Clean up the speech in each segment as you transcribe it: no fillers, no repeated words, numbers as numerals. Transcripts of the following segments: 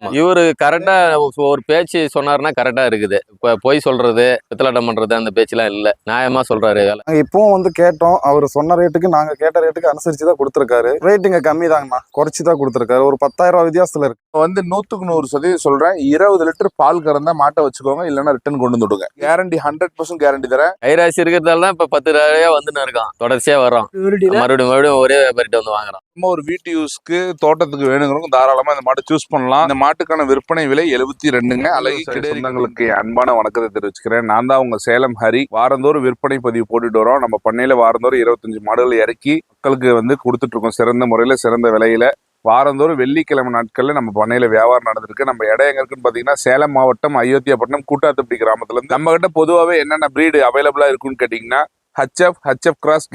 இவரு கரெக்டா ஒரு பேச்சு சொன்னாருன்னா கரெக்டா இருக்குது. இப்ப பொய் சொல்றது, பித்தலாட்டம் பண்றது அந்த பேச்செல்லாம் இல்ல. நியாயமா சொல்றாரு. நாங்க இப்பவும் வந்து கேட்டோம். அவர் சொன்ன ரேட்டுக்கு நாங்க கேட்ட ரேட்டுக்கு அனுசரிச்சு தான் கொடுத்துருக்காரு. ரேட்டுங்க கம்மி தாங்கண்ணா, குறைச்சி தான் கொடுத்துருக்காரு. ஒரு 10,000 வித்தியாசத்துல இருக்கு. வந்து 100% சொல்றேன். 20 லிட்டர் பால் கறந்தா மாட்டை வச்சுக்கோங்க, இல்லைன்னா ரிட்டர்ன் கொண்டு வந்துடுங்க. கேரண்டி 100% கேரண்டி தரேன். கைராசி இருக்கிறதால தான் இப்ப 10 ரூபாயா வந்துன்னு இருக்கான். தொடர்ச்சியா வரோம். மறுபடியும் ஒரே வியாபாரிட்ட வந்து வாங்குறோம். நம்ம ஒரு வீட்டு யூஸ்க்கு தோட்டத்துக்கு வேணுங்கிறவங்க தாராளமா இந்த மாட்டை சூஸ் பண்ணலாம். இந்த மாட்டுக்கான விற்பனை விலை 72ங்க. அழகி சொந்தங்களுக்கு அன்பான வணக்கத்தை தெரிவிச்சுக்கிறேன். நான் தான் உங்க சேலம் ஹரி. வாரந்தோறும் விற்பனை பதிவு போட்டுட்டு வரோம். நம்ம பண்ணையில வாரந்தோறும் 25 மாடுகள் இறக்கி மக்களுக்கு வந்து கொடுத்துட்டு இருக்கோம். சிறந்த முறையில சிறந்த விலையில வாரந்தோறும் வெள்ளிக்கிழமை நாட்கள்ல நம்ம பண்ணையில வியாபாரம் நடந்திருக்கு. நம்ம இடம் எங்க இருக்குன்னு பாத்தீங்கன்னா சேலம் மாவட்டம் அயோத்தியாப்பட்டினம் கூட்டாத்துப்பட்டி கிராமத்துல இருந்து. நம்ம கிட்ட பொதுவாகவே என்னென்ன பிரீடு அவைலபிளா இருக்குன்னு கேட்டீங்கன்னா HF cross,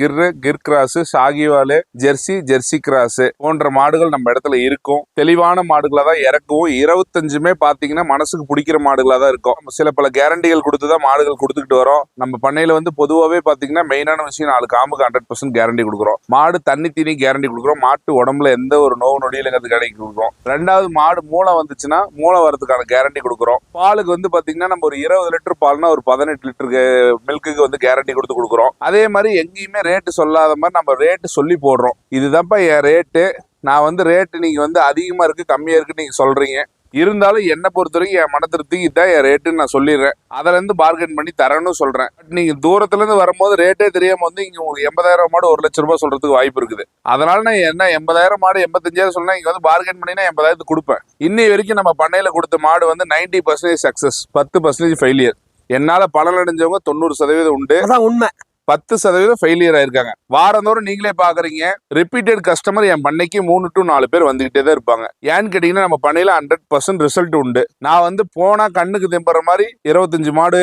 Gir cross, Sahiwal, Jersey cross போன்ற மாடுகள் நம்ம இடத்துல இருக்கும். தெளிவான மாடுகளா தான் இறக்கும். 25மே பாத்தீங்கன்னா மனசுக்கு பிடிக்கிற மாடுகளா தான் இருக்கும். சில பல கேரண்டிகள் கொடுத்துதான் மாடுகள் கொடுத்துக்கிட்டு வரோம். நம்ம பண்ணையில வந்து பொதுவாகவே பாத்தீங்கன்னா மெயினான விஷயம் 4 காம்புக்கு 100% கேரண்டி கொடுக்குறோம். மாடு தண்ணி தீனி கேரண்டி கொடுக்குறோம். மாட்டு உடம்புல எந்த ஒரு நோவு நொடியிலங்கிறது கேரண்டி கொடுக்குறோம். 2வது மாடு மூளை வந்துச்சுன்னா மூளை வரதுக்கான கேரண்டி கொடுக்குறோம். பாலுக்கு வந்து பாத்தீங்கன்னா நம்ம ஒரு 20 லிட்டர் பால்னா ஒரு 18 லிட்டருக்கு மில்க்குக்கு வந்து கேரண்டி கொடுக்குறோம். அதே மாதிரி எங்கேயுமே ரேட்டு சொல்லாத மாதிரி நம்ம ரேட்டு சொல்லி போடுறோம். இதுதான்ப்பா என் ரேட்டு. நான் வந்து ரேட்டு நீங்க வந்து அதிகமா இருக்கு கம்மியா இருக்குன்னு நீங்க சொல்றீங்க. இருந்தாலும் என்னை பொறுத்த வரைக்கும் என் மன திருப்திக்கு இதான் என் ரேட்டுன்னு நான் சொல்லிடுறேன். அதுல இருந்து பார்கெயின் பண்ணி தரேன்னு சொல்றேன். நீங்க தூரத்துல இருந்து வரும்போது ரேட்டே தெரியாம வந்து இங்க உங்களுக்கு 80,000 மாடு 1 லட்சம் ரூபாய் சொல்றதுக்கு வாய்ப்பு இருக்குது. அதனால நான் என்ன 80,000 மாடு 85,000 சொன்னா இங்க வந்து பார்கெயின் பண்ணினா 80,000 கொடுப்பேன். இன்னை வரைக்கும் நம்ம பண்ணையில கொடுத்த மாடு வந்து 90% சக்சஸ், 10% ஃபெயிலியர். என்னால பலன் அடைஞ்சவங்க 90% உண்டு. உண்மை. 10% ஃபெயிலியர் ஆயிருக்காங்க. வாரந்தோறும் நீங்களே பாக்குறீங்க. ரிப்பீட்டட் கஸ்டமர் என் பண்ணைக்கு 3 to 4 பேர் வந்துகிட்டே தான் இருப்பாங்க. ஏன்னு கேட்டீங்கன்னா நம்ம பண்ணையில 100% ரிசல்ட் உண்டு. நான் வந்து போனா கண்ணுக்கு தெம்புற மாதிரி 25 மாடு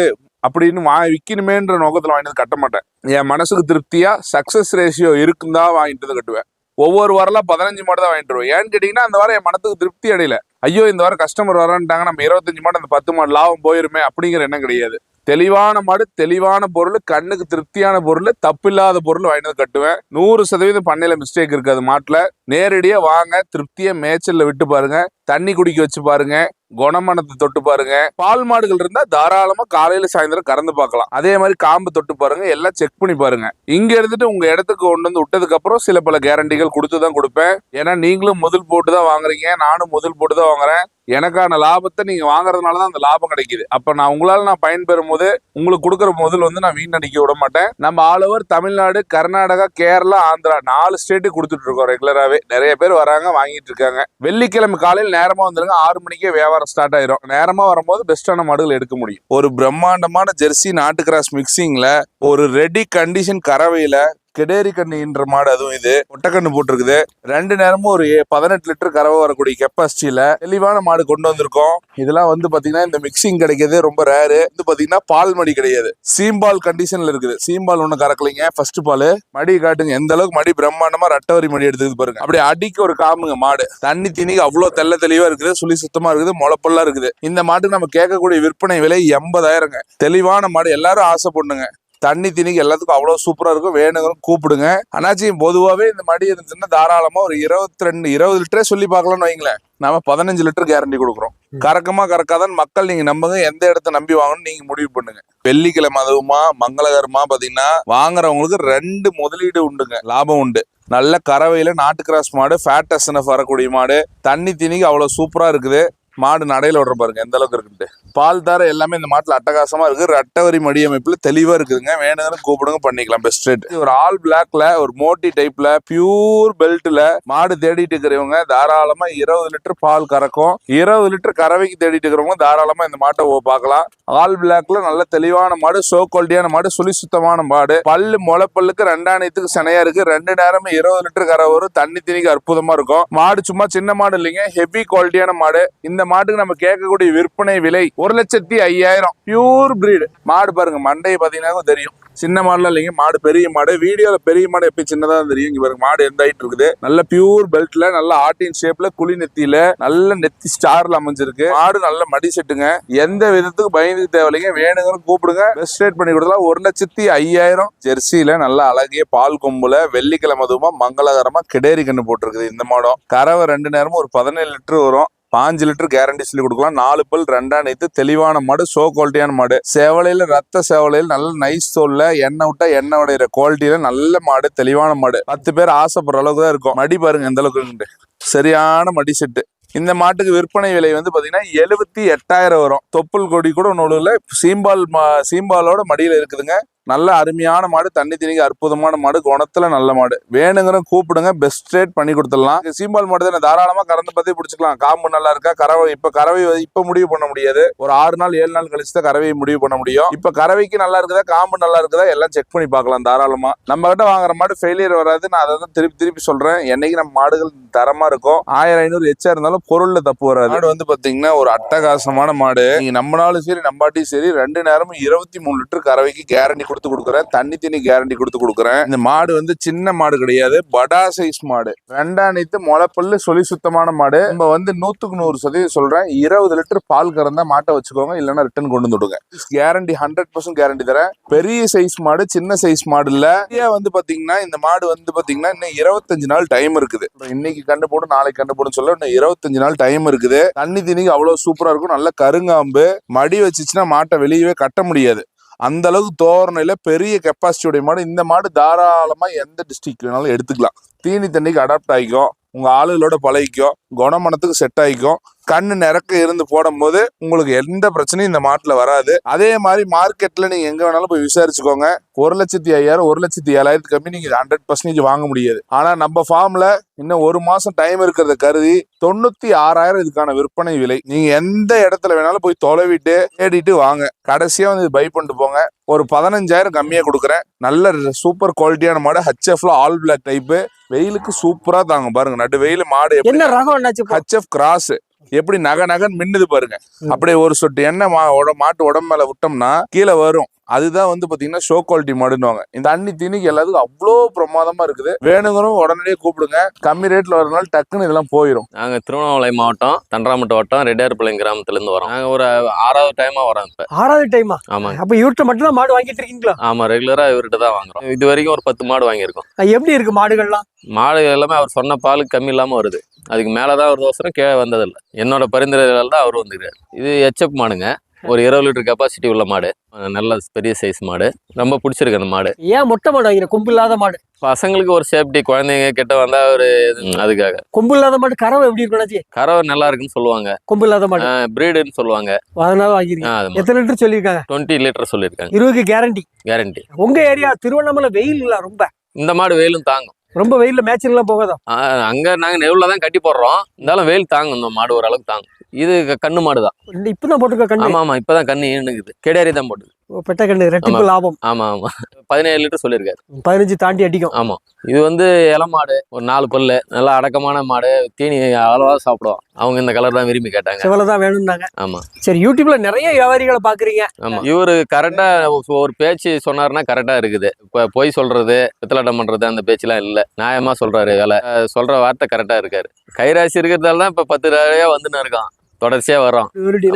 அப்படின்னு விற்கணுமேன்ற நோக்கத்துல வாங்கிட்டு கட்ட மாட்டேன். என் மனசுக்கு திருப்தியா சக்சஸ் ரேஷியோ இருக்குந்தா வாங்கிட்டு கட்டுவேன். ஒவ்வொரு வாரம் 15 மாடு தான் வாங்கிட்டு வருவேன். ஏன்னு கேட்டீங்கன்னா அந்த வாரம் என் மனத்துக்கு திருப்தி அடையல. ஐயோ இந்த வாரம் கஸ்டமர் வரன்ட்டாங்க, நம்ம 25 மாடு அந்த 10 மாடு லாபம் போயிருமே அப்படிங்கிற எண்ணம் கிடையாது. தெளிவான மாடு, தெளிவான பொருள், கண்ணுக்கு திருப்தியான பொருள், தப்பில்லாத பொருள் வாங்கிட்டு கட்டுவேன். 100% பண்ணையில மிஸ்டேக் இருக்காது. மாட்டுல நேரடியா வாங்க, திருப்தியா மேய்ச்சல்ல விட்டு பாருங்க, தண்ணி குடிக்க வச்சு பாருங்க, குணமனத்தை தொட்டு பாருங்க. பால் மாடுகள் இருந்தா தாராளமா காலையில சாயந்தரம் கறந்து பார்க்கலாம். அதே மாதிரி காம்பு தொட்டு பாருங்க, எல்லாம் செக் பண்ணி பாருங்க. இங்க இருந்துட்டு உங்க இடத்துக்கு கொண்டு வந்து விட்டதுக்கு அப்புறம் சில பல கேரண்டிகள் கொடுத்துதான் கொடுப்பேன். ஏன்னா நீங்களும் முதல் போட்டு தான் வாங்குறீங்க, நானும் முதல் போட்டு தான் வாங்குறேன். எனக்கான லாபத்தை நீங்க வாங்குறதுனாலதான் அந்த லாபம் கிடைக்குது. அப்ப நான் பயன்பெறும் போது உங்களுக்கு கொடுக்குற முதல் வந்து நான் வீணடிக்க விட மாட்டேன். நம்ம all over Tamil Nadu, Karnataka, Kerala, Andhra 4 state கொடுத்துட்டு இருக்கோம் ரெகுலராகவே. நிறைய பேர் வராங்க, வாங்கிட்டு இருக்காங்க. வெள்ளிக்கிழமை காலையில் நேரமா வந்துருங்க. 6 மணிக்கே வியாபாரம் ஸ்டார்ட் ஆயிரும். நேரமா வரும்போது பெஸ்டான மாடுகள் எடுக்க முடியும். ஒரு பிரம்மாண்டமான ஜெர்சி நாட்டு கிராஸ் மிக்சிங்ல ஒரு ரெடி கண்டிஷன் கறவையில கெடேரி கண்ணுன்ற மாடு, அதுவும் இது ஒட்டக்கண்ணு போட்டிருக்குது. 2 நேரமும் ஒரு 18 லிட்டர் கறவை வரக்கூடிய கெப்பாசிட்டியில தெளிவான மாடு கொண்டு வந்திருக்கோம். இதெல்லாம் வந்து பாத்தீங்கன்னா இந்த மிக்சிங் கிடைக்கிறது ரொம்ப ரேரு. வந்து பாத்தீங்கன்னா பால் மடி கிடையாது, சீம்பால் கண்டிஷன்ல இருக்குது. சீம்பால் ஒண்ணு கறக்கலைங்க. ஃபர்ஸ்ட் பால் மடி காட்டுங்க. எந்த அளவுக்கு மடி பிரம்மாண்டமா ரட்டவரி மடி எடுத்துக்கிது பாருங்க. அப்படி அடிக்க ஒரு காமுங்க மாடு. தண்ணி தீனிக்கு அவ்வளவு தெளிவா இருக்குது, சுழி சுத்தமா இருக்குது, முளப்பெல்லாம் இருக்குது. இந்த மாட்டுக்கு நம்ம கேட்கக்கூடிய விற்பனை விலை 80,000ங்க. தெளிவான மாடு, எல்லாரும் ஆசைப்படுங்க. தண்ணி தீனிக்கு எல்லாத்துக்கும் அவ்வளவு சூப்பரா இருக்கும். வேணுங்கிற கூப்பிடுங்க. ஆனாச்சி பொதுவாகவே இந்த மடி இருந்துச்சுன்னா தாராளமா ஒரு 20 லிட்டரே சொல்லி பார்க்கலாம்னு வைங்களேன். நாம 15 லிட்டர் கேரண்டி கொடுக்குறோம். கறக்கமா கறக்காதான் மக்கள் நீங்க நம்புங்க. எந்த இடத்த நம்பி வாங்கணும் நீங்க முடிவு பண்ணுங்க. வெள்ளிக்கிழமை அதுவுமா மங்களகரமா பாத்தீங்கன்னா வாங்குறவங்களுக்கு 2 முதலீடு உண்டுங்க, லாபம் உண்டு. நல்ல கறவையில நாட்டு கிராஸ் மாடு, ஃபேட் எஸ்என்எஃப் வரக்கூடிய மாடு, தண்ணி தீனிக்கு அவ்வளவு சூப்பரா இருக்குது. மாடு நடையில விடுற பாருங்க எந்த அளவுக்கு இருக்குன்ட்டு. பால் தார எல்லாமே இந்த மாட்டுல அட்டகாசமா இருக்கு. ரட்டவரி மடி அமைப்புல தெளிவா இருக்குதுங்க. வேணுங்கன்னு கூப்பிடுங்க, பண்ணிக்கலாம். Best rate. ஒரு ஆல் பிளாக்ல ஒரு மோட்டி டைப்ல பியூர் பெல்ட்ல மாடு தேடிட்டு இருக்கிறவங்க தாராளமா 20 லிட்டர் பால் கறக்கும். 20 லிட்டர் கறவைக்கு தேடிட்டு இருக்கிறவங்க தாராளமா இந்த மாட்டை பார்க்கலாம். ஆல் பிளாக்ல நல்ல தெளிவான மாடு, சோ குவாலிட்டியான மாடு, சுழி சுத்தமான மாடு, பல்லு முளைப்பல்லுக்கு 2 சனையா இருக்கு. 2 நேரமும் 20 லிட்டர் கறவை வரும். தண்ணி தீனிக்கு அற்புதமா இருக்கும். மாடு சும்மா சின்ன மாடு இல்லைங்க, ஹெவி குவாலிட்டியான மாடு. இந்த மாட்டுக்கு நம்ம கேட்கக்கூடிய விற்பனை விலை 1,05,000. பியூர் பிரீடு மாடு. பாருங்க மண்டையை பாத்தீங்கன்னா தெரியும். சின்ன மாடுலாம் இல்லைங்க, மாடு பெரிய மாடு. வீடியோல பெரிய மாடு எப்ப சின்னதா தெரியும். இங்க பாருங்க மாடு எந்த ஹைட் இருக்குது. நல்ல பியூர் பெல்ட்ல, நல்ல ஆட்டின் ஷேப்ல, குழி நெத்தியில, நல்ல நெத்தி ஸ்டார்ல அமைஞ்சிருக்கு. மாடு நல்ல மடி செட்டுங்க. எந்த விதத்துக்கு பயந்துக்கு தேவையில்லைங்க. வேணுங்கிற கூப்பிடுங்க, பெஸ்ட் ரேட் பண்ணி கொடுக்கலாம். 1,05,000. ஜெர்சியில நல்ல அழகிய பால் கொம்புல வெள்ளிக்கிழமை அதுவுமா மங்களகரமா கெடேரி கண்ணு போட்டிருக்குது. இந்த மாடம் கறவை 2 நேரமும் ஒரு 17 லிட்டர் வரும். 5 லிட்டர் கேரண்டி சொல்லி கொடுக்கலாம். 4 பல் 2 நேத்து தெளிவான மாடு, ஷோ குவாலிட்டியான மாடு, செவலையில ரத்த செவலையில் நல்ல நைஸ் தோல்ல எண்ணெய் விட்டா எண்ணெய் உடைய குவாலிட்டியில நல்ல மாடு, தெளிவான மாடு. 10 பேர் ஆசைப்படுற அளவுக்கு தான் இருக்கும். மடி பாருங்க எந்த அளவுக்கு சரியான மடி செட்டு. இந்த மாட்டுக்கு விற்பனை விலை வந்து பாத்தீங்கன்னா 78,000 வரும். தொப்புள் கொடி கூட ஒண்ணு சீம்பாலோட மடியில இருக்குதுங்க. நல்ல அருமையான மாடு, தண்ணி திணிக்கு அற்புதமான மாடு, குணத்துல நல்ல மாடு. வேணுங்கிற கூப்பிடுங்க, பெஸ்ட் ரேட் பண்ணி கொடுத்துடலாம். சீம்பால் மாடு தான் தாராளமா கறந்து பத்தி பிடிச்சிக்கலாம். காம்பு நல்லா இருக்கா, கறவை இப்ப முடிவு பண்ண முடியாது. ஒரு 6 நாள் 7 நாள் கழிச்சு தான் கறவையை முடிவு பண்ண முடியும். இப்ப கறவைக்கு நல்லா இருக்குதா, காம்பு நல்லா இருக்குதா எல்லாம் செக் பண்ணி பார்க்கலாம் தாராளமா. நம்ம கிட்ட வாங்குற மாடு ஃபெயிலியர் வராது. நான் அதை தான் திருப்பி சொல்றேன். என்னைக்கு நம்ம மாடுகள் தரமா இருக்கும். 1000-500 எச்சா இருந்தாலும் பொருள்ல தப்பு வராது. மாடு வந்து பாத்தீங்கன்னா ஒரு அட்டகாசமான மாடு. நீங்க நம்மனாலும் சரி நம்பாட்டியும் சரி 2 நேரமும் 23 லிட்டர் கறவைக்கு கேரண்டி கொடுக்குறேன். தண்ணி தண்ணி கேரண்டி கொடுக்குறேன். இந்த மாடு வந்து சின்ன மாடு கிடையாது, படா சைஸ் மாடு. 2 நேத்து முளைப்பல்லு சொல்லி சுத்தமான மாடு. நம்ம வந்து 100% சொல்றேன். 20 லிட்டர் பால் கறந்தா மாட்டை வச்சுக்கோங்க, இல்லைன்னா ரிட்டர்ன் கொண்டு வந்துடுங்க. கேரண்டி 100% கேரண்டி தரேன். பெரிய சைஸ் மாடு, சின்ன சைஸ் மாடு இல்ல. வந்து பாத்தீங்கன்னா இந்த மாடு வந்து பாத்தீங்கன்னா இன்னும் 25 நாள் டைம் இருக்குது. இன்னைக்கு கண்டு போடும் நாளைக்கு கண்டு போடும் சொல்ல இன்னும் 25 நாள் டைம் இருக்குது. தண்ணி திணிக்கு அவ்வளவு சூப்பரா இருக்கும். நல்ல கருங்காம்பு, மடி வச்சுச்சுன்னா மாட்டை வெளியவே கட்ட முடியாது. அந்த அளவுக்கு தோரணையில பெரிய கெப்பாசிட்டியோட மாடு. இந்த மாடு தாராளமா எந்த டிஸ்ட்ரிக்ட் வேணாலும் எடுத்துக்கலாம். தீனி தண்ணிக்கு அடாப்ட் ஆகிக்கும், உங்க ஆளுகளோட பழகிக்கும், குணமனத்துக்கு செட் ஆகிக்கும். கண்ணு நிறக்க இருந்து போடும் போது உங்களுக்கு எந்த பிரச்சனையும் இந்த மாட்டுல வராது. அதே மாதிரி மார்க்கெட்ல நீங்க எங்க வேணாலும் போய் விசாரிச்சுக்கோங்க. 1,05,000 1,07,000 கம்மி நீங்க 100% வாங்க முடியாது. ஆனா நம்ம ஃபார்ம்ல இன்னும் 1 மாசம் டைம் இருக்கிறத கருதி 96,000 இதுக்கான விற்பனை விலை. நீங்க எந்த இடத்துல வேணாலும் போய் தொலைவிட்டு தேடிட்டு வாங்க. கடைசியா வந்து பை பண்ணிட்டு போங்க. ஒரு 15,000 கம்மியா கொடுக்குறேன். நல்ல சூப்பர் குவாலிட்டியான மாடு, HFல ஆல் பிளாக் டைப். வெயிலுக்கு சூப்பரா தாங்க பாருங்க. நடு வெயில் மாடு என்ன ரகம் என்னாச்சு? HF கிராஸ் எப்படி நகன் மின்னுது பாருங்க. அப்படியே ஒரு சொட்டு எண்ணெய் மாட்டு உடம்பு மேல விட்டோம்னா கீழே வரும். அதுதான் வந்து பாத்தீங்கன்னா ஷோ குவாலிட்டி மாடுன்னுவாங்க. இந்த அண்ணி திணிக்கு எல்லாத்துக்கும் அவ்வளோ பிரமாதமா இருக்குது. வேணுங்கிறோம் உடனடியே கூப்பிடுங்க. கம்மி ரேட்ல வரனால டக்குன்னு இதெல்லாம் போயிடும். நாங்க திருவண்ணாமலை மாவட்டம் தண்டராமட்டு வட்டம் ரெட்டியார்பாளையம் கிராமத்துல இருந்து வரோம். நாங்க ஒரு 6வது டைமா வரோம். இப்ப 6வது டைமா? ஆமா. அப்ப இவர்கிட்ட மட்டும் தான் மாடு வாங்கிட்டு இருக்கீங்களா? ஆமா, ரெகுலரா இவர்கிட்ட தான் வாங்குறோம். இது வரைக்கும் ஒரு 10 மாடு வாங்கியிருக்கோம். எப்படி இருக்கு மாடுகள்லாம்? மாடு எல்லாமே அவர் சொன்ன பாலுக்கு கம்மி இல்லாம வருது. அதுக்கு மேலதான் ஒரு தோசரம் கீழே வந்ததில்லை. என்னோட பரிந்துரைகளால் தான் அவர் வந்துக்கிறார். இது HF மாடுங்க. ஒரு 20 லிட்டர் கெப்பாசிட்டி உள்ள மாடு, நல்ல பெரிய சைஸ் மாடு. ரொம்ப பிடிச்சிருக்கு அந்த மாடு. ஏன் மொட்டை மாடு வாங்கிற? கொம்பு இல்லாத மாடு பசங்களுக்கு ஒரு சேஃப்டி, குழந்தைங்க கிட்ட வந்தா ஒரு அதுக்காக. கொம்பு இல்லாத மாடு கறவை எப்படி இருக்கும்? கறவை நல்லா இருக்குன்னு சொல்லுவாங்க. கொம்பு இல்லாத மாடு பிரீடுன்னு சொல்லுவாங்க. அதனால வாங்கிருக்கீங்க. எத்தனை லிட்டர் சொல்லியிருக்காங்க? 20 லிட்டர் சொல்லியிருக்காங்க. 20 கேரண்டி. கேரண்டி. உங்க ஏரியா திருவண்ணாமலை வெயில் இல்ல ரொம்ப? இந்த மாடு வெயிலும் தாங்கும். ரொம்ப வெயில்ல மேட்சிங் எல்லாம் போகாதா? அங்க நாங்க நெவுல தான் கட்டி போடுறோம். இருந்தாலும் வெயில் தாங்கும். இந்த மாடு ஓரளவுக்கு தாங்கும். இது கண்ணு மாடுதான். இப்பதான் போட்டுக்க கண்ணு? ஆமா, இப்பதான் கண்ணு ஈனுக்குது. கேடேரி தான் போட்டுது. பெட்ட கண்ணு ரெட்டிப்பு லாபம். ஆமா. 17 லிட்டர் சொல்லியிருக்காரு. 15 தாண்டி அடிக்கும். ஆமா. இது வந்து இள மாடு, ஒரு 4 பல்லு, நல்லா அடக்கமான மாடு. தீனி அளவா சாப்பிடுவோம். அவங்க இந்த கலர் தான் விரும்பி கேட்டாங்க. செவலதான் வேணும்னாங்க. ஆமா. சரி, யூடியூப்ல நிறைய வியாபாரிகளை பாக்குறீங்க. ஆமா. இவரு கரெக்டா ஒரு பேச்சு சொன்னாருன்னா கரெக்டா இருக்குது. பொய் சொல்றது, பித்தலாட்டம் பண்றது அந்த பேச்சுலாம் இல்ல. நியாயமா சொல்றாரு. வேலை சொல்ற வார்த்தை கரெக்டா இருக்காரு. கைராசி இருக்கிறதால தான் இப்ப 10 ரூபாயா வந்துன்னு இருக்கான். தொடர்ச்சியா வரோம்.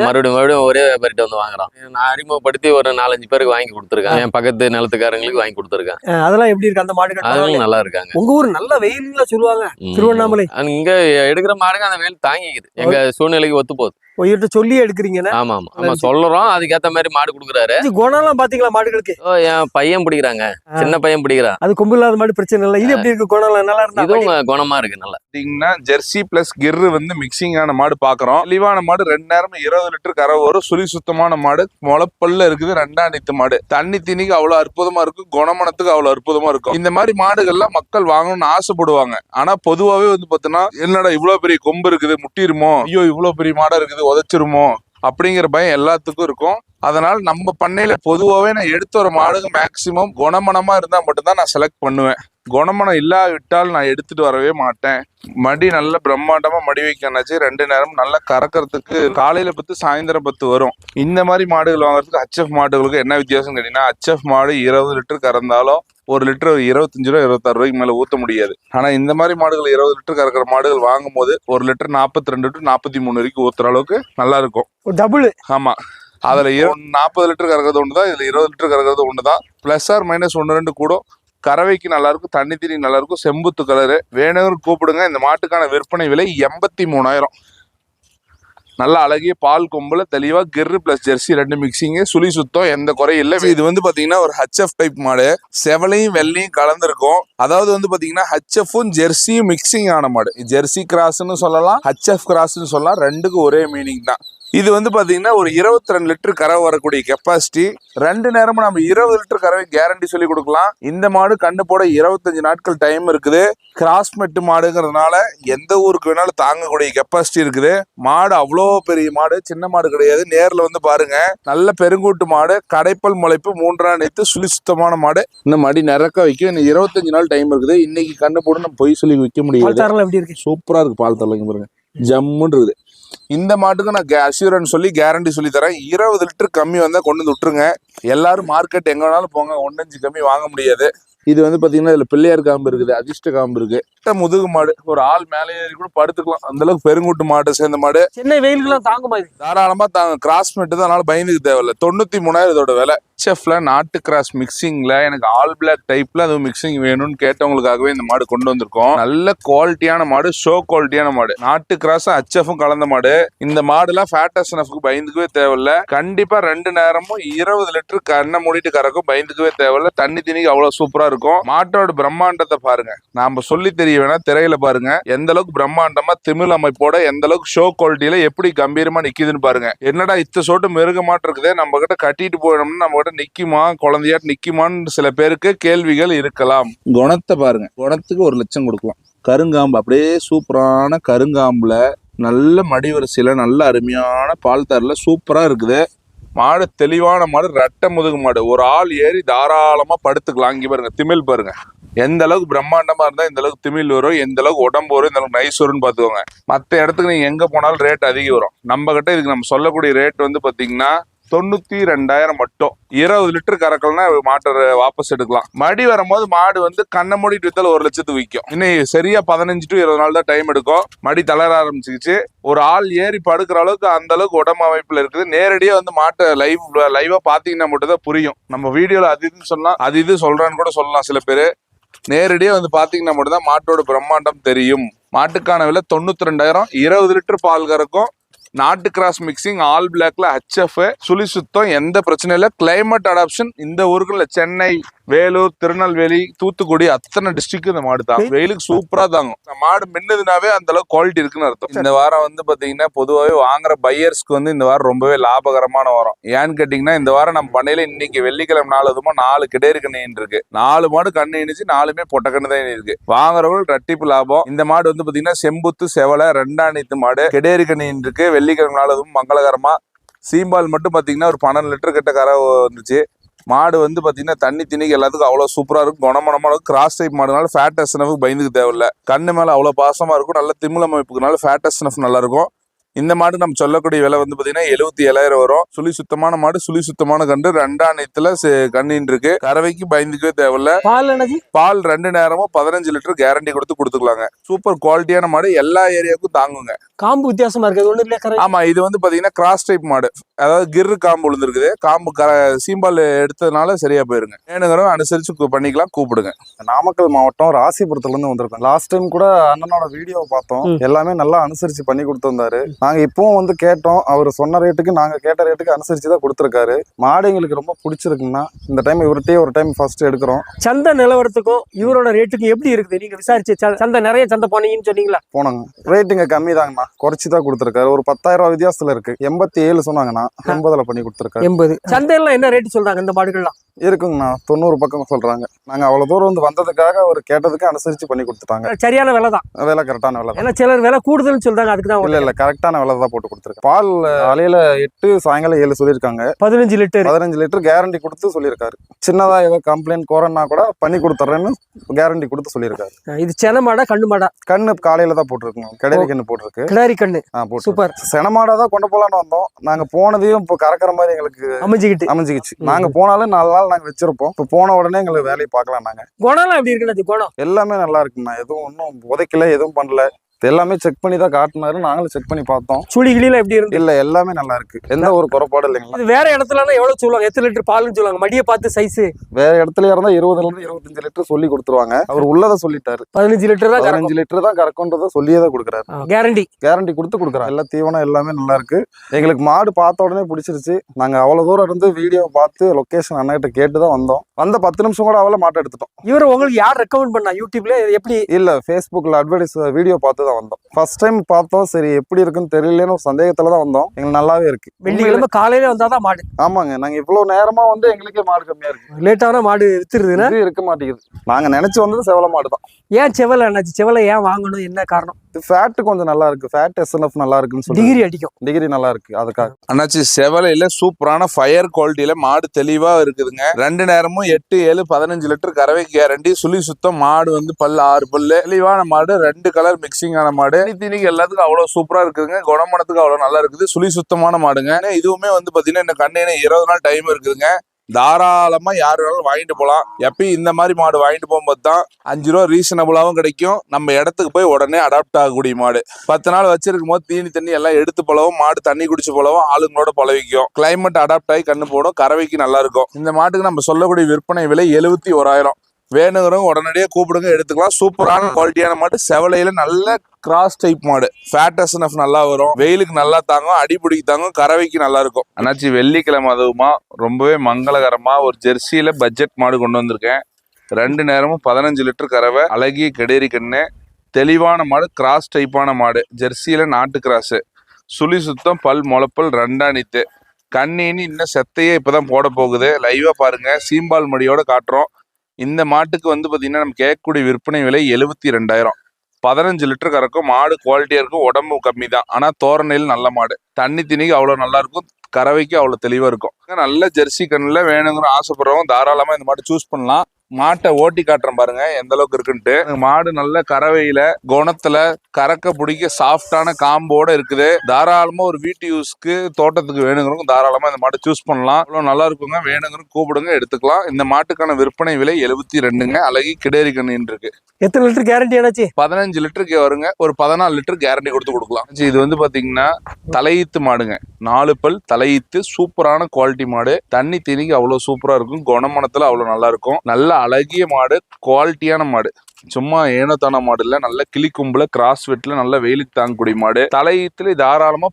மறுபடியும் ஒரே வியாபாரிட்ட வந்து வாங்குறோம். நான் அறிமுகப்படுத்தி ஒரு 4-5 பேருக்கு வாங்கி கொடுத்துருக்கேன். என் பக்கத்து நிலத்துக்காரங்களுக்கு வாங்கி கொடுத்துருக்கேன். அதெல்லாம் எப்படி இருக்கு அந்த மாடுகள்? அதுவும் நல்லா இருக்காங்க. உங்க ஊர் நல்ல வெயில்ல சொல்லுவாங்க. திருவண்ணாமலை இங்க எடுக்கிற மாடுங்க அந்த வெயில் தாங்கிக்குது. எங்க சூழ்நிலைக்கு ஒத்து போகுது. உயிர்கிட்ட சொல்லி எடுக்கிறீங்க. ஆமா சொல்றோம். அதுக்கேத்த மாதிரி மாடு குடுக்குறாரு. குணம்லாம் பாத்தீங்களா மாடுகளுக்கு? என் பையன் பிடிக்கிறாங்க, சின்ன பையன் பிடிக்கிறான். அது கொம்பு இல்லாத மாடு பிரச்சனை இல்லை. இது எப்படி இருக்கு? குணம் நல்லா இருந்தா? இதுவும் குணமா இருக்கு. நல்லா ஜெர்சி பிளஸ் கிர்ரு வந்து மிக்சிங் ஆன மாடு பாக்குறோம். தெளிவான மாடு. 2 நேரமும் 20 லிட்டர் கரை வரும். சுழி சுத்தமான மாடு, முளைப்பல்ல இருக்குது. 2ஆம் நீத்து மாடு. தண்ணி தீனிக்கு அவ்வளவு அற்புதமா இருக்கும். குணமனத்துக்கு அவ்வளவு அற்புதமா இருக்கும். இந்த மாதிரி மாடுகள்லாம் மக்கள் வாங்கணும்னு ஆசைப்படுவாங்க. ஆனா பொதுவாவே வந்து பாத்தீங்கன்னா, என்னடா இவ்வளவு பெரிய கொம்பு இருக்குது, முட்டிருமோ, ஐயோ இவ்வளவு பெரிய மாடா இருக்குது, உதச்சிருமோ அப்படிங்கிற பயம் எல்லாத்துக்கும் இருக்கும். அதனால நம்ம பண்ணையில பொதுவாகவே நான் எடுத்து வர மாடுங்க மேக்சிமம் குணமனமா இருந்தா மட்டும்தான் நான் செலக்ட் பண்ணுவேன். குணமனம் இல்லாவிட்டால் நான் எடுத்துட்டு வரவே மாட்டேன். மடி நல்ல பிரம்மாண்டமா மடி வைக்கணுச்சு. 2 நேரம் நல்லா கறக்கிறதுக்கு காலையில 10 சாயந்தரம் 10 வரும். இந்த மாதிரி மாடுகள் வாங்குறதுக்கு HF மாடுகளுக்கு என்ன வித்தியாசம் கேட்டீங்கன்னா, HF மாடு 20 லிட்டர் கறந்தாலும் 1 லிட்டர் 25 ரூபா 26 ரூபாய்க்கு மேல ஊத்த முடியாது. ஆனா இந்த மாதிரி மாடுகள் 20 லிட்டர் கறக்கிற மாடுகள் வாங்கும் போது 1 லிட்டர் 42 டு 43 வரைக்கும் ஊத்துற அளவுக்கு நல்லா இருக்கும். டபுள். ஆமா. அதுல 40 லிட்டர் கறக்கிறது ஒண்ணுதான், இதுல 20 லிட்டர் கறக்கிறது ஒண்ணுதான். பிளஸ் ஆர் மைனஸ் 1-2 கூடும். கறவைக்கு நல்லா இருக்கும், தண்ணி தீனி நல்லா இருக்கும், செம்புத்து கலரு. வேணுங்கிற கூப்பிடுங்க. இந்த மாட்டுக்கான விற்பனை விலை 83,000. நல்ல அழகிய பால் கொம்புல தெளிவா கிர்ரு பிளஸ் ஜெர்சி ரெண்டு மிக்சிங், சுழி சுத்தம் எந்த குறையும் இல்ல. இது வந்து பாத்தீங்கன்னா ஒரு ஹச்எஃப் டைப் மாடு, செவலையும் வெள்ளையும் கலந்துருக்கும். அதாவது வந்து பாத்தீங்கன்னா ஹச்எஃப்பும் ஜெர்சியும் மிக்சிங் ஆன மாடு. ஜெர்சி கிராஸ்ன்னு சொல்லலாம், ஹச்எஃப் கிராஸ்ன்னு சொல்லலாம், ரெண்டுக்கும் ஒரே மீனிங் தான். இது வந்து பாத்தீங்கன்னா ஒரு 22 லிட்டர் கறவை வரக்கூடிய கெப்பாசிட்டி. 2 நேரமும் நம்ம 20 லிட்டர் கறவை கேரண்டி சொல்லி கொடுக்கலாம். இந்த மாடு கண்ணு போட 25 நாட்கள் டைம் இருக்குது. கிராஸ் மெட்டு மாடுங்கிறதுனால எந்த ஊருக்கு வேணாலும் தாங்கக்கூடிய கெப்பாசிட்டி இருக்குது. மாடு அவ்வளோ பெரிய மாடு, சின்ன மாடு கிடையாது. நேர்ல வந்து பாருங்க, நல்ல பெருங்கூட்டு மாடு, கடைப்பல் முளைப்பு, 3ஆம் நேத்து, சுழி சுத்தமான மாடு. இன்னும் மடி நிறக்க வைக்கும். இன்னும் 25 நாள் டைம் இருக்குது. இன்னைக்கு கண்ணு போட நம்ம பொய் சொல்லி வைக்க முடியாது. சூப்பரா இருக்கு பால் தரலைங்க பாருங்க, ஜம்முன்னு இருக்குது. இந்த மாட்டுக்கு நான் அஷூரன்ஸ் சொல்லி கேரண்டி சொல்லி தரேன். 20 லிட்டர் கம்மி வந்தா கொண்டு வந்து விட்டுருங்க. எல்லாரும் மார்க்கெட் எங்க வேணாலும் போங்க, 1.5 கம்மி வாங்க முடியாது. இது வந்து பாத்தீங்கன்னா இதுல பிள்ளையார் காம்பு இருக்குது, அதிர்ஷ்ட காம்பு இருக்கு. முதுகு மாடு, ஒரு ஆள் மேலே ஏறி கூட படுத்துக்கலாம், அந்த அளவுக்கு பெருங்கூட்டு மாடு சேர்ந்த மாடு. சென்னை வெயிலுக்குலாம் தாங்குமா? தாராளமா தாங்க. கிராஸ் மெட்டு தான், அதனால பயந்துக்கு தேவையில்ல. 93,000 இதோட விலை. ஹெச்எஃப்ல நாட்டு கிராஸ் மிக்சிங்ல எனக்கு ஆல் பிளாக் டைப்ல அதுவும் மிக்சிங் வேணும்னு கேட்டவங்களுக்காகவே இந்த மாடு கொண்டு வந்திருக்கோம். நல்ல குவாலிட்டியான மாடு, ஷோ குவாலிட்டியான மாடு. நாட்டு கிராஸ் ஹெச்எஃப்பும் கலந்த மாடு. இந்த மாடுலாம் ஃபேட்டஸ்னஃப்க்கு பயந்துக்கவே தேவையில்ல. கண்டிப்பா 2 நேரமும் 20 லிட்டர் கண்ணை மூடிட்டு கறக்கும், பயந்துக்கவே தேவையில்ல. தண்ணி திணிக்கு அவ்வளவு சூப்பரா இருக்கும். மாட்டோட பிரம்மாண்டத்தை பாருங்க, நாம சொல்லி தெரிய வேணா, திரையில பாருங்க எந்த அளவுக்கு பிரம்மாண்டமா திமிழ் அமைப்போட எந்த அளவுக்கு ஷோ குவாலிட்டியில எப்படி கம்பீரமா நிக்குதுன்னு பாருங்க. என்னடா இத்த சோட்டு மிருகமாட்டு இருக்குதே, நம்ம கிட்ட கட்டிட்டு போயிடணும்னு நம்ம கிட்ட நிக்குமா, குழந்தையாட்டு நிக்குமான்னு சில பேருக்கு கேள்விகள் இருக்கலாம். குணத்தை பாருங்க, குணத்துக்கு 1 லட்சம் கொடுக்கலாம். கருங்காம்பு அப்படியே சூப்பரான கருங்காம்புல நல்ல மடிவரிசையில நல்ல அருமையான பால் தரல சூப்பரா இருக்குது. மாடு தெளிவான மாடு, ரெட்டை முதுகு மாடு. ஒரு ஆள் ஏறி தாராளமா படுத்துக்கலாம். இங்க பாருங்க திமிழ் பாருங்க, எந்த அளவுக்கு பிரம்மாண்டமா இருந்தா இந்த அளவுக்கு திமிழ் வரும், எந்த அளவுக்கு உடம்பு வரும், இந்த அளவுக்கு நைஸ் வரும்னு பாத்துக்கோங்க. மற்ற இடத்துக்கு நீங்க எங்க போனாலும் ரேட் அதிகம் வரும். நம்ம கிட்ட இதுக்கு நம்ம சொல்லக்கூடிய ரேட் வந்து பாத்தீங்கன்னா 92,000 மட்டும். 20 லிட்டர் கறக்கலன்னா மாட்டை வாபஸ் எடுக்கலாம். மடி வரும்போது மாடு வந்து கண்ணை மூடிட்டு வித்தால 1 லட்சத்துக்கு விற்கும். இன்னும் சரியா 15 to 20 நாள் தான் டைம் எடுக்கும். மடி தளர ஆரம்பிச்சிச்சு. ஒரு ஆள் ஏறி படுக்கிற அளவுக்கு அந்த அளவுக்கு உடம்பு அமைப்புல இருக்குது. நேரடியா வந்து மாட்டை லைவா பாத்தீங்கன்னா மட்டும் தான் புரியும். நம்ம வீடியோல அது இதுன்னு சொன்னா அது இது சொல்றான்னு கூட சொல்லலாம் சில பேரு. நேரடியா வந்து பாத்தீங்கன்னா மட்டும் தான் மாட்டோட பிரம்மாண்டம் தெரியும். மாட்டுக்கான விலை 92,000. 20 லிட்டர் பால் கறக்கும். நாட்டு கிராஸ் மிக்சிங், ஆல் பிளாக்ல ஹெச்எஃப், சுழி சுத்தம், எந்த பிரச்சனையும் இல்லை. கிளைமேட் அடாப்ஷன் இந்த ஊருக்குள்ள சென்னை, வேலூர், திருநெல்வேலி, தூத்துக்குடி அத்தனை டிஸ்ட்ரிக்ட் இந்த மாடு தான். வெயிலுக்கு சூப்பரா தாங்கும். மாடு மின்னதுனாவே அந்த அளவுக்கு குவாலிட்டி இருக்குன்னு அர்த்தம். இந்த வாரம் வந்து பாத்தீங்கன்னா பொதுவாகவே வாங்குற பையர்ஸ்க்கு வந்து இந்த வாரம் ரொம்பவே லாபகரமான வாரம். ஏன்னு கேட்டீங்கன்னா இந்த வாரம் நம்ம பண்ணையில இன்னைக்கு வெள்ளிக்கிழமை நாள் அதுமா 4 கிடேரி கண்ணு இருக்கு. 4 மாடு கண்ணு இணைச்சு 4மே பொட்டக்கண்ணு தான் இருக்கு. வாங்குறவங்க ரெட்டிப்பு லாபம். இந்த மாடு வந்து பாத்தீங்கன்னா செம்புத்து செவலை 2ஆம் நேத்து மாடு, கிடேரி கண்ணு இருக்கு. வெள்ளிக்கிழமை நாள் அதுவும் மங்களகரமா. சீம்பால் மட்டும் பாத்தீங்கன்னா ஒரு 12 லிட்டர் கிட்ட கரை வந்துச்சு. மாடு வந்து பாத்தீங்கன்னா தண்ணி திணிக்கு எல்லாத்துக்கும் அவ்வளவு சூப்பரா இருக்கும். குணமனமா இருக்கும். கிராஸ் டைப் மாடுனால ஃபேட்டஸ்னஃப் பயந்துக்கு தேவையில்ல. கண்ணு மேல அவ்வளவு பாசமா இருக்கும். நல்ல திமிழ் அமைப்புக்குனால ஃபேட்டஸ்னஃப் நல்லா இருக்கும். இந்த மாடு நம்ம சொல்லக்கூடிய விலை வந்து பாத்தீங்கன்னா 77,000 வரும். சுழி சுத்தமான மாடு, சுழி சுத்தமான கன்று, 2ஆம் நேத்துல கண்ணின் இருக்கு. கறவைக்கு பயந்துக்கவே தேவையில்ல. பால் 2 நேரமும் 15 லிட்டர் கேரண்டி கொடுத்துக்கலாங்க. சூப்பர் குவாலிட்டியான மாடு, எல்லா ஏரியாவுக்கும் தாங்குங்க. காம்பு வித்தியாசமா இருக்கு ஒண்ணு இல்ல. ஆமா, இது வந்து பாத்தீங்கன்னா கிராஸ் டைப் மாடு, அதாவது கிர்ரு காம்பு விழுந்துருக்குது. காம்பு சீம்பால் எடுத்ததுனால சரியா போயிருங்க. வேணுங்கிறவங்க அனுசரிச்சு பண்ணிக்கலாம், கூப்பிடுங்க. நாமக்கல் மாவட்டம் ராசிபுரத்துல இருந்து வந்திருக்கோம். லாஸ்ட் டைம் கூட அண்ணனோட வீடியோ பார்த்தோம், எல்லாமே நல்லா அனுசரிச்சு பண்ணி கொடுத்து வந்தாரு. நாங்க இப்பவும் வந்து கேட்டோம், அவர் சொன்ன ரேட்டுக்கு நாங்க கேட்ட ரேட்டுக்கு அனுசரிச்சு தான் கொடுத்துருக்காரு. மாடு எங்களுக்கு ரொம்ப பிடிச்சிருக்குன்னா இந்த டைம் இவர்கிட்டயே ஒரு டைம் ஃபர்ஸ்ட் எடுக்கிறோம். சந்தை நிலவரத்துக்கும் இவரோட ரேட்டுக்கும் எப்படி இருக்குது? நீங்க விசாரிச்சு சந்தை நிறைய சந்தை போனீங்கன்னு சொன்னீங்களா? போனாங்க. ரேட்டுங்க கம்மி தாங்கண்ணா, குறைச்சி தான் கொடுத்துருக்காரு. ஒரு 10,000 வித்தியாசத்துல இருக்கு. 87 சொன்னாங்கண்ணா, 80ல பண்ணி கொடுத்துருக்காரு. 80. சந்தையெல்லாம் என்ன ரேட்டு சொல்றாங்க இந்த மாடுகள்லாம்? இருக்குங்கண்ணா 90 பக்கம் சொல்றாங்க. நாங்க அவ்வளவு தூரம் வந்து வந்ததுக்காக அவர் கேட்டதுக்கு அனுசரிச்சு பண்ணி கொடுத்துட்டாங்க. சரியான விலை தான். விலை கரெக்டான விலை. ஏன்னா சிலர் விலை கூடுதல்னு சொல்றாங்க, அதுக்கு தான். இல்ல கரெக்டான விலை தான் போட்டு கொடுத்துருக்காங்க. பால் காலையில 8, சாயங்காலம் 7 சொல்லியிருக்காங்க. 15 லிட்டர் கேரண்டி கொடுத்து சொல்லியிருக்காரு. சின்னதா ஏதோ கம்ப்ளைண்ட் கோரன்னா கூட பண்ணி கொடுத்துறேன்னு கேரண்டி கொடுத்து சொல்லியிருக்காரு. இது சென மாடா கண்ணு மாடா? கண்ணு காலையில தான் போட்டிருக்கோம். கிடாரி கண்ணு போட்டிருக்கு. கிடாரி கண்ணு சூப்பர். செனமாடா தான் கொண்டு போலான்னு வந்தோம். நாங்க போனதையும் இப்போ கறக்கிற மாதிரி எங்களுக்கு அமைஞ்சுக்கிச்சு. நாங்க போனாலும் 4 நாள் நாங்க வச்சிருப்போம். இப்போ போன உடனே எங்களுக்கு வேலையை பார்க்கலாம். நாங்க குணம் எப்படி இருக்கு? குணம் எல்லாமே நல்லா இருக்குண்ணா. எதுவும் ஒன்றும் உதைக்கல, எதுவும் பண்ணல. எல்லாமே செக் பண்ணி தான் காட்டினாரு, நாங்களும் செக் பண்ணி பார்த்தோம். சுழி கிளியில எப்படி இருந்து? இல்ல எல்லாமே நல்லா இருக்கு, எந்த ஒரு குறைபாடும் இல்லைங்களா. இது வேற இடத்துலன்னா எவ்வளவு சொல்லுவாங்க, எத்தனை லிட்டர் பால்னு சொல்லுவாங்க, மடியை பார்த்து சைஸ்? வேற இடத்துல இருந்தா 20ல இருந்து 25 லிட்டர் சொல்லி கொடுத்துருவாங்க. அவர் உள்ளதை சொல்லிட்டாரு, 15 லிட்டர் தான் 15 லிட்டர் தான் கறக்கும்ன்றத சொல்லியே தான் கொடுக்குறாரு. கேரண்டி கொடுத்து கொடுக்குறாரு. எல்லா தீவனம் எல்லாமே நல்லா இருக்கு. எங்களுக்கு மாடு பார்த்த உடனே பிடிச்சிருச்சு. நாங்க அவ்வளவு தூரம் இருந்து வீடியோ பார்த்து லொகேஷன் அண்ணகிட்ட கேட்டு தான் வந்தோம். வந்த 10 நிமிஷம் கூட அவளை மாட்டை எடுத்துட்டோம். இவர் உங்களுக்கு யார் ரெக்கமெண்ட் பண்ணா? யூடியூப்ல எப்படி? இல்ல ஃபேஸ்புக்ல அட்வர்டைஸ் வீடியோ பார்த்து தான் வந்தோம். ஃபர்ஸ்ட் டைம் பார்த்தோம், சரி எப்படி இருக்குன்னு தெரியலன்னு ஒரு சந்தேகத்துல தான் வந்தோம். எங்களுக்கு நல்லாவே இருக்கு. வெள்ளிக்கிழமை காலையில வந்தாதான் மாடு. ஆமாங்க, நாங்க இவ்வளவு நேரமா வந்து எங்களுக்கே மாடு கம்மியா இருக்கு. லேட்டான மாடு வித்துருதுன்னா இருக்க மாட்டேங்குது. நாங்க நினைச்சு வந்தது செவல மாடு தான். ஏன் செவலை என்னாச்சு? செவலை ஏன் வாங்கணும், என்ன காரணம்? ஃபேட் கொஞ்சம் நல்லா இருக்கு, ஃபேட் SNF நல்லா இருக்குன்னு சொல்லி டிகிரி அடிக்கும். டிகிரி நல்லா இருக்கு அதுக்காக. அண்ணாச்சி செவலையில சூப்பரான ஃபயர் குவாலிட்டியில மாடு தெளிவா இருக்குதுங்க. 2 நேரமும் 8, 7, 15 லிட்டர் கறவை கேரண்டி. சுழி சுத்தம் மாடு வந்து பல்லு 6 பல்லு தெளிவான மாடு. 2 கலர் மிக்சிங் ஆன மாடு. தீனிக்கு எல்லாத்துக்கும் அவ்வளவு சூப்பரா இருக்குதுங்க. குணமனத்துக்கு அவ்வளவு நல்லா இருக்குது. சுழி சுத்தமான மாடுங்க. இதுவுமே வந்து பாத்தீங்கன்னா இந்த கண்ணையில 20 நாள் டைம் இருக்குதுங்க. தாராளமா யாரு வேணாலும் வாங்கிட்டு போகலாம். எப்பயும் இந்த மாதிரி மாடு வாங்கிட்டு போகும்போது தான் 5 ரூபா ரீசனபிளாவும் கிடைக்கும். நம்ம இடத்துக்கு போய் உடனே அடாப்ட் ஆகக்கூடிய மாடு. 10 நாள் வச்சிருக்கும் போது தீனி தண்ணி எல்லாம் எடுத்து பழவும், மாடு தண்ணி குடிச்சு பழவும், ஆளுங்களோட பழவிக்கும். கிளைமேட் அடாப்ட் ஆகி கண்ணு போடும், கறவைக்கு நல்லா இருக்கும். இந்த மாட்டுக்கு நம்ம சொல்லக்கூடிய விற்பனை விலை 71,000. வேணுங்கிறவங்க உடனடியே கூப்பிடுங்க, எடுத்துக்கலாம். சூப்பரான குவாலிட்டியான மாடு. செவலையில நல்ல கிராஸ் டைப் மாடு. ஃபேட் SNF நல்லா வரும், வெயிலுக்கு நல்லா தாங்கும், அடிபிடிக்கு தாங்கும், கறவைக்கு நல்லா இருக்கும். அண்ணாச்சி வெள்ளிக்கிழமை அதுவுமா ரொம்பவே மங்களகரமா ஒரு ஜெர்சியில பட்ஜெட் மாடு கொண்டு வந்திருக்கேன். 2 நேரமும் 15 லிட்டர் கறவை, அழகிய கெடேரி கண்ணு, தெளிவான மாடு, கிராஸ் டைப்பான மாடு. ஜெர்சியில நாட்டு கிராஸ், சுழி சுத்தம், பல் முளப்பல், 2 கண்ணின்னு இன்னும் செத்தையே இப்பதான் போட போகுது. லைவா பாருங்க, சீம்பால் மடியோட காட்டுறோம். இந்த மாட்டுக்கு வந்து பாத்தீங்கன்னா நம்ம கேட்கக்கூடிய விற்பனை விலை 72,000. 15 லிட்டர் கறக்கும் மாடு. குவாலிட்டியா இருக்கும், உடம்பு கம்மி தான். ஆனா தோரணையில் நல்ல மாடு. தண்ணி திணிக்கு அவ்வளவு நல்லா இருக்கும், கறவைக்கு அவ்வளவு தெளிவா இருக்கும். நல்ல ஜெர்சி கண்ணுல வேணுங்கிற ஆசைப்படுறவங்க தாராளமா இந்த மாடு சூஸ் பண்ணலாம். மாட்டை ஓட்டி காட்டுறேன் பாருங்க எந்த அளவுக்கு இருக்குன்ட்டு. மாடு நல்ல கறவையில, குணத்துல, கறக்க பிடிக்க சாஃப்டான காம்போட இருக்குது. தாராளமா ஒரு வீட்டு யூஸ்க்கு, தோட்டத்துக்கு வேணுங்கிறவங்க தாராளமா இந்த மாட்டை சூஸ் பண்ணலாம். அவ்வளவு நல்லா இருக்குங்க. வேணுங்கிற கூப்பிடுங்க, எடுத்துக்கலாம். இந்த மாட்டுக்கான விற்பனை விலை 72. அழகி கிடேரி கண்ணின்னு இருக்கு. எத்தனை லிட்டர் கேரண்டி ஆனாச்சு? 15 லிட்டருக்கு வருங்க. ஒரு 14 லிட்டர் கேரண்டி கொடுக்கலாம். இது வந்து பாத்தீங்கன்னா தலையீத்து மாடுங்க. 4 பல் தலையீத்து, சூப்பரான குவாலிட்டி மாடு. தண்ணி தீனிக்கு அவ்வளவு சூப்பரா இருக்கும், குணமனத்துல அவ்வளவு நல்லா இருக்கும். நல்ல அழகிய மாடு, குவாலிட்டியான மாடு. சும்மா ஏனோத்தான மாடு இல்ல, நல்ல கிளி கும்புல, கிராஸ் வெட்ல, நல்ல வெயிலுக்கு தாங்கக்கூடிய மாடு. தலையீத்துல தாராளமா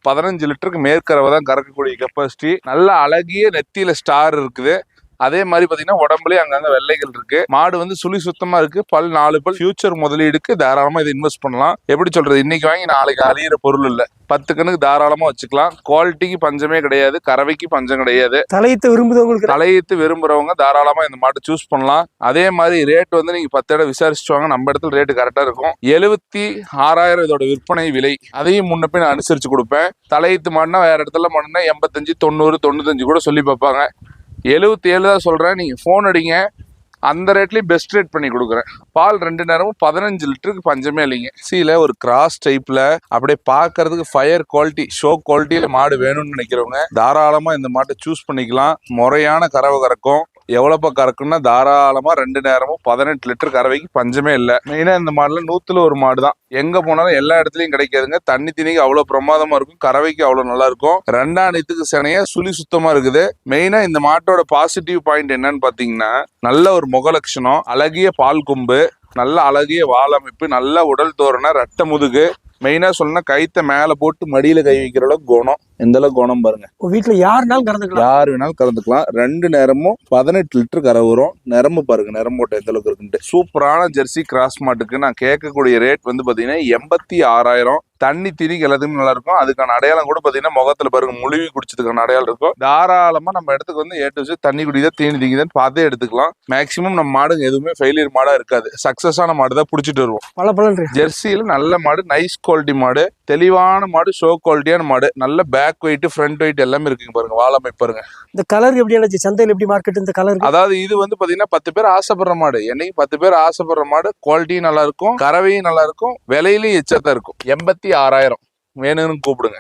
15 லிட்டருக்கு மேற்கறவை தான் கறக்கக்கூடிய கெப்பாசிட்டி. நல்ல அழகிய நெத்தியில ஸ்டார் இருக்குது. அதே மாதிரி பாத்தீங்கன்னா உடம்புலயே அங்கங்க வெள்ளைகள் இருக்கு. மாடு வந்து சுழி சுத்தமா இருக்கு, பல் 4 பல். ஃபியூச்சர் முதலீடுக்கு தாராளமா இதை இன்வெஸ்ட் பண்ணலாம். எப்படி சொல்றது, இன்னைக்கு வாங்கி நாளைக்கு அழியிற பொருள் இல்ல. 10 கண்ணுக்கு தாராளமா வச்சுக்கலாம். குவாலிட்டிக்கு பஞ்சமே கிடையாது, கறவைக்கு பஞ்சம் கிடையாது. தலையீத்து விரும்புறவங்க தாராளமா இந்த மாட்டை சூஸ் பண்ணலாம். அதே மாதிரி ரேட் வந்து நீங்க 10 இடம் விசாரிச்சுட்டு வாங்க, நம்ம இடத்துல ரேட்டு கரெக்டா இருக்கும். 76,000 இதோட விற்பனை விலை. அதையும் முன்ன போய் நான் அனுசரிச்சு கொடுப்பேன். தலையீத்து மாடுனா வேற இடத்துல மாடுனா 85, 90, 95 கூட சொல்லி பார்ப்பாங்க. 77 தான் சொல்றேன். நீங்க போன் அடிங்க, அந்த ரேட்லயும் பெஸ்ட் ரேட் பண்ணி கொடுக்குறேன். பால் 2 நேரமும் 15 லிட்டருக்கு பஞ்சமே இல்லைங்க. சீல ஒரு கிராஸ் டைப்ல அப்படியே பாக்குறதுக்கு ஃபயர் குவாலிட்டி, ஷோ குவாலிட்டியில மாடு வேணும்னு நினைக்கிறவங்க தாராளமா இந்த மாட்டை சூஸ் பண்ணிக்கலாம். முறையான கறவை கறக்கும். எவ்வளவு கறக்கும்னா தாராளமா 2 நேரமும் 18 லிட்டர் கறவைக்கு பஞ்சமே இல்லை. மெயினா இந்த மாடுல 100ல ஒரு மாடு தான். எங்க போனாலும் எல்லா இடத்துலயும் கிடைக்காதுங்க. தண்ணி திணிக்கு அவ்வளவு பிரமாதமா இருக்கும், கறவைக்கு அவ்வளவு நல்லா இருக்கும். 2 சனையா சுழி சுத்தமா இருக்குது. மெயினா இந்த மாட்டோட பாசிட்டிவ் பாயிண்ட் என்னன்னு பாத்தீங்கன்னா, நல்ல ஒரு முக லட்சணம், அழகிய பால் கொம்பு, நல்ல அழகிய வால் அமைப்பு, நல்ல உடல் தோரணை, ரெட்டை முதுகு. மெயினா சொல்லணும்னா கைத்த மேல போட்டு மடியில கை வைக்கிற அளவுக்கு குணம். எந்த அளவுக்கு குணம் பாருங்க. வீட்டுல யாருனாலும் கறந்துக்கலாம், யாரு வேணாலும் கறந்துக்கலாம். 2 நேரமும் 18 லிட்டர் கரை வரும். நிரம்பு பாருங்க, நிரம்போட்ட எந்த அளவுக்கு இருக்குன்ட்டு. சூப்பரான ஜெர்சி கிராஸ் மாட்டுக்கு நான் கேட்கக்கூடிய ரேட் வந்து பாத்தீங்கன்னா 86,000. தண்ணி திரிக்கு எல்லாத்துக்கும் நல்லா இருக்கும். அதுக்கான அடையாளம் கூட பாத்தீங்கன்னா முகத்துல பாருங்க, முழுவி குடிச்சதுக்கான அடையாளம் இருக்கும். தாராளமா நம்ம இடத்துக்கு வந்து A to Z தண்ணி குடிதான், தீனி திங்குதான்னு பார்த்தே எடுத்துக்கலாம். மேக்சிமம் நம்ம மாடுங்க எதுவுமே ஃபெயிலியர் மாடா இருக்காது. சக்சஸான மாடு தான் பிடிச்சிட்டு வருவோம். பல ஜெர்சியில நல்ல மாடு, நைஸ் குவாலிட்டி மாடு, தெளிவான மாடு, ஷோ குவாலிட்டியான மாடு. நல்ல பேக் வெயிட், ஃப்ரண்ட் வெயிட் எல்லாமே இருக்குங்க பாருங்க. வாழமை பாருங்க. இந்த கலர் எப்படி இருந்துச்சு? சந்தையில் எப்படி மார்க்கெட் இந்த கலர்? அதாவது இது வந்து பாத்தீங்கன்னா 10 பேர் ஆசைப்படுற மாடு. என்னைக்கு 10 பேர் ஆசைப்படுற மாடு. குவாலிட்டியும் நல்லா இருக்கும், கறவையும் நல்லா இருக்கும், விலையிலையும் எச்சத்தா இருக்கும். 86,000. வேணும்னு கூப்பிடுங்க.